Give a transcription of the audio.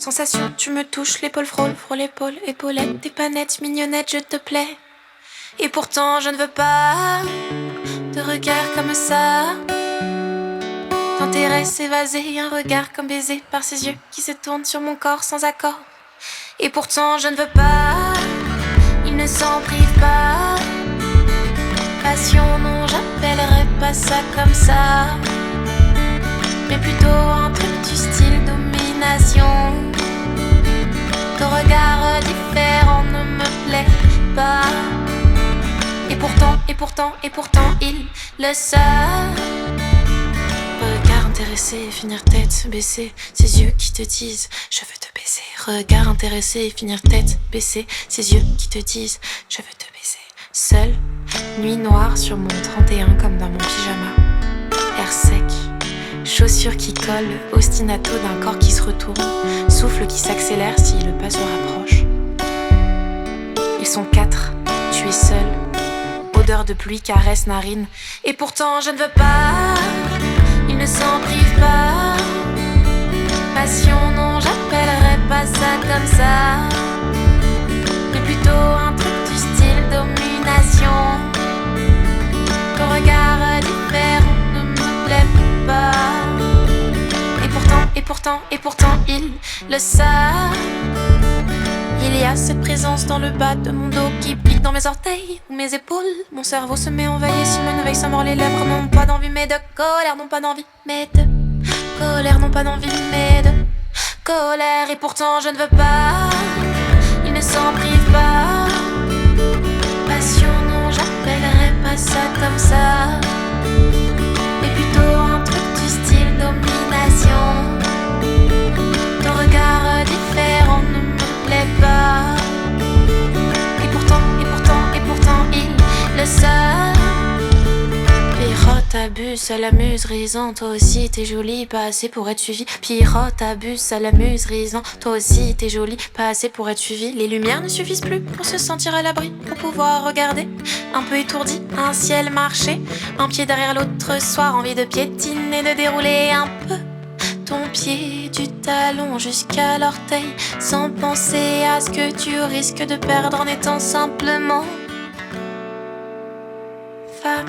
Sensation, tu me touches, l'épaule frôle, frôle l'épaule, épaulette, tes panettes, mignonnette, je te plais. Et pourtant je ne veux pas de regard comme ça. T'intéresse évasé, un regard comme baiser par ses yeux qui se tournent sur mon corps sans accord. Et pourtant je ne veux pas, il ne s'en prive pas. Passion, non, j'appellerais pas ça comme ça, mais plutôt un truc du style domination. Ton regard différent ne me plaît pas. Et pourtant, il le sait. Regard intéressé et finir tête baissée, ces yeux qui te disent je veux te baiser. Regard intéressé et finir tête baissée, ces yeux qui te disent je veux te baiser. Seule, nuit noire sur mon 31 comme dans mon pyjama. Air sec, chaussures qui collent, ostinato d'un corps qui se retourne, souffle qui s'accélère si le pas se rapproche. Ils sont 4, tu es seul, odeur de pluie caresse narine. Et pourtant je ne veux pas, il ne s'en prive pas. Passion, non, j'appellerais pas ça comme ça, mais plutôt un truc du style domination. Ton regard différent ne me plaît pas. Et pourtant, il le sait. Il y a cette présence dans le bas de mon dos qui pique dans mes orteils ou mes épaules. Mon cerveau se met en veille et si me veille ça mord les lèvres. Non pas d'envie mais de colère, non pas d'envie mais de colère, non pas d'envie mais de colère. Et pourtant je ne veux pas, il ne s'en prive pas. Passion, non, j'appellerais pas ça comme ça, mais plutôt un truc du style domination. Ton regard différent ne me plaît pas. Et pourtant, il le sait. Pirote, abuse, à l'amuse, risant. Toi aussi t'es jolie, pas assez pour être suivi. Pirote, abuse, à l'amuse, risant. Toi aussi t'es jolie, pas assez pour être suivi. Les lumières ne suffisent plus pour se sentir à l'abri, pour pouvoir regarder. Un peu étourdi, un ciel marché, un pied derrière l'autre soir, envie de piétiner, de dérouler un peu ton pied du talon jusqu'à l'orteil, sans penser à ce que tu risques de perdre en étant simplement femme.